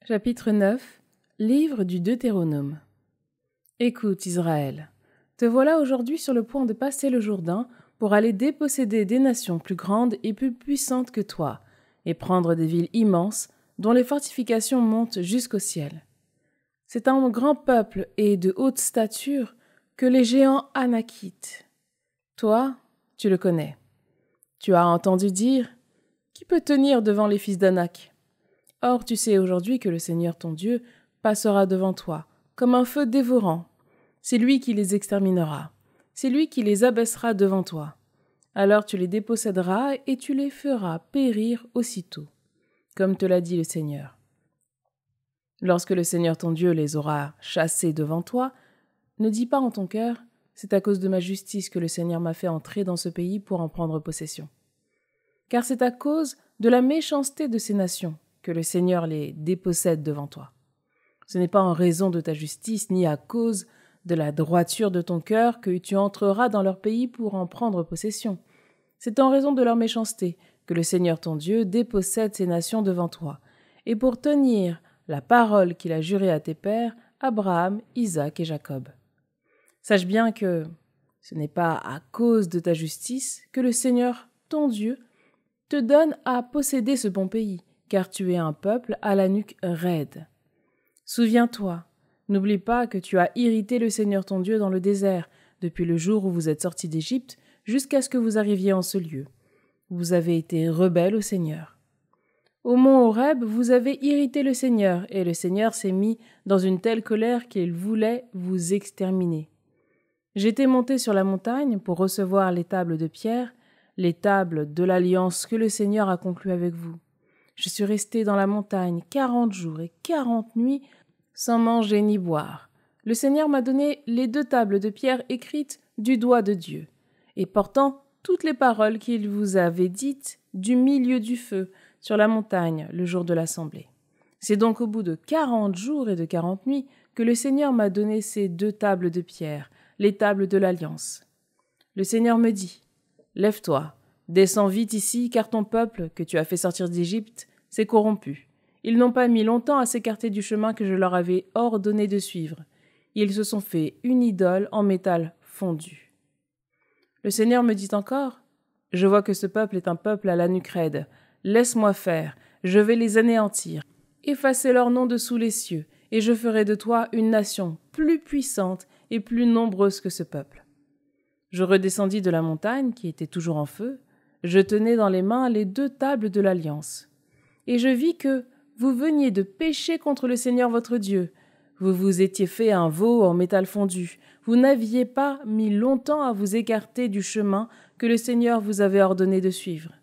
Chapitre 9. Livre du Deutéronome. Écoute, Israël, te voilà aujourd'hui sur le point de passer le Jourdain pour aller déposséder des nations plus grandes et plus puissantes que toi, et prendre des villes immenses dont les fortifications montent jusqu'au ciel. C'est un grand peuple et de haute stature que les géants anakites. Toi, tu le connais. Tu as entendu dire « Qui peut tenir devant les fils d'Anak ?» Or, tu sais aujourd'hui que le Seigneur ton Dieu passera devant toi, comme un feu dévorant. C'est lui qui les exterminera. C'est lui qui les abaissera devant toi. Alors tu les déposséderas et tu les feras périr aussitôt, comme te l'a dit le Seigneur. Lorsque le Seigneur ton Dieu les aura chassés devant toi, ne dis pas en ton cœur « C'est à cause de ma justice que le Seigneur m'a fait entrer dans ce pays pour en prendre possession. » Car c'est à cause de la méchanceté de ces nations que le Seigneur les dépossède devant toi. Ce n'est pas en raison de ta justice, ni à cause de la droiture de ton cœur que tu entreras dans leur pays pour en prendre possession. C'est en raison de leur méchanceté que le Seigneur ton Dieu dépossède ces nations devant toi, et pour tenir la parole qu'il a jurée à tes pères, Abraham, Isaac et Jacob. Sache bien que ce n'est pas à cause de ta justice que le Seigneur ton Dieu te donne à posséder ce bon pays, car tu es un peuple à la nuque raide. Souviens-toi, n'oublie pas que tu as irrité le Seigneur ton Dieu dans le désert, depuis le jour où vous êtes sortis d'Égypte, jusqu'à ce que vous arriviez en ce lieu. Vous avez été rebelles au Seigneur. Au mont Horeb, vous avez irrité le Seigneur, et le Seigneur s'est mis dans une telle colère qu'il voulait vous exterminer. J'étais monté sur la montagne pour recevoir les tables de pierre, les tables de l'alliance que le Seigneur a conclue avec vous. Je suis resté dans la montagne 40 jours et 40 nuits sans manger ni boire. Le Seigneur m'a donné les 2 tables de pierre écrites du doigt de Dieu, et portant toutes les paroles qu'il vous avait dites du milieu du feu sur la montagne le jour de l'assemblée. C'est donc au bout de 40 jours et de 40 nuits que le Seigneur m'a donné ces 2 tables de pierre, les tables de l'Alliance. Le Seigneur me dit « Lève-toi, descends vite ici, car ton peuple, que tu as fait sortir d'Égypte, s'est corrompu. Ils n'ont pas mis longtemps à s'écarter du chemin que je leur avais ordonné de suivre. Ils se sont fait une idole en métal fondu. » Le Seigneur me dit encore « Je vois que ce peuple est un peuple à la nuque raide. Laisse-moi faire, je vais les anéantir, effacer leur nom de sous les cieux, et je ferai de toi une nation plus puissante et plus nombreuse que ce peuple. » Je redescendis de la montagne, qui était toujours en feu. Je tenais dans les mains les 2 tables de l'Alliance. Et je vis que vous veniez de pécher contre le Seigneur votre Dieu. Vous vous étiez fait un veau en métal fondu. Vous n'aviez pas mis longtemps à vous écarter du chemin que le Seigneur vous avait ordonné de suivre.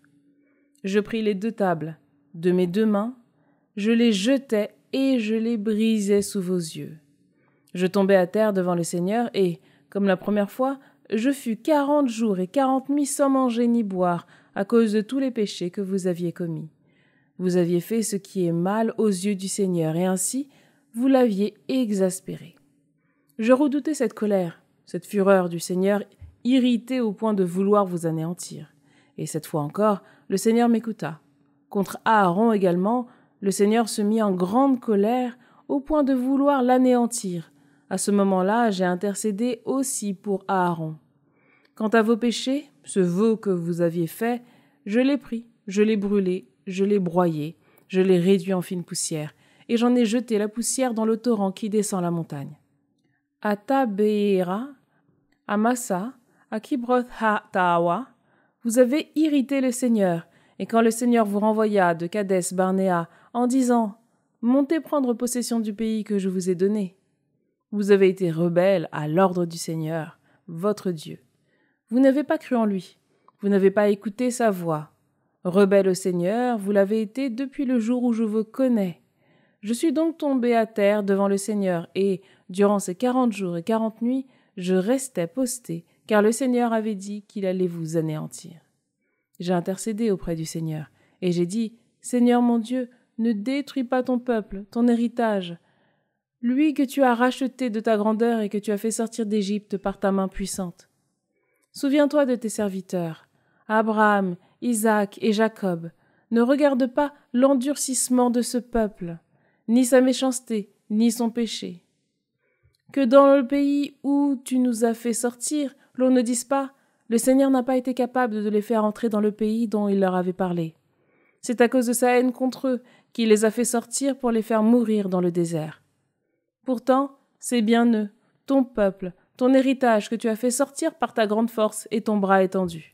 Je pris les 2 tables de mes 2 mains, je les jetai et je les brisai sous vos yeux. Je tombai à terre devant le Seigneur et, comme la première fois, je fus 40 jours et 40 nuits sans manger ni boire à cause de tous les péchés que vous aviez commis. Vous aviez fait ce qui est mal aux yeux du Seigneur, et ainsi vous l'aviez exaspéré. Je redoutais cette colère, cette fureur du Seigneur, irrité au point de vouloir vous anéantir. Et cette fois encore, le Seigneur m'écouta. Contre Aaron également, le Seigneur se mit en grande colère au point de vouloir l'anéantir. À ce moment-là, j'ai intercédé aussi pour Aaron. Quant à vos péchés, ce veau que vous aviez fait, je l'ai pris, je l'ai brûlé, je l'ai broyé, je l'ai réduit en fine poussière, et j'en ai jeté la poussière dans le torrent qui descend la montagne. À Tabéhéra, à Massa, à Kibroth-ha-Tahawa, vous avez irrité le Seigneur, et quand le Seigneur vous renvoya de Kadès-Barnéa en disant « Montez prendre possession du pays que je vous ai donné », vous avez été rebelles à l'ordre du Seigneur, votre Dieu. Vous n'avez pas cru en lui, vous n'avez pas écouté sa voix. Rebelle au Seigneur, vous l'avez été depuis le jour où je vous connais. Je suis donc tombé à terre devant le Seigneur, et, durant ces 40 jours et 40 nuits, je restais posté, car le Seigneur avait dit qu'il allait vous anéantir. J'ai intercédé auprès du Seigneur, et j'ai dit, « Seigneur mon Dieu, ne détruis pas ton peuple, ton héritage, lui que tu as racheté de ta grandeur et que tu as fait sortir d'Égypte par ta main puissante. Souviens-toi de tes serviteurs, Abraham, Isaac et Jacob. Ne regarde pas l'endurcissement de ce peuple. ni sa méchanceté, ni son péché. Que dans le pays où tu nous as fait sortir, l'on ne dise pas « Le Seigneur n'a pas été capable de les faire entrer dans le pays dont il leur avait parlé. C'est à cause de sa haine contre eux qu'il les a fait sortir pour les faire mourir dans le désert. Pourtant, c'est bien eux, ton peuple, ton héritage que tu as fait sortir par ta grande force et ton bras étendu. »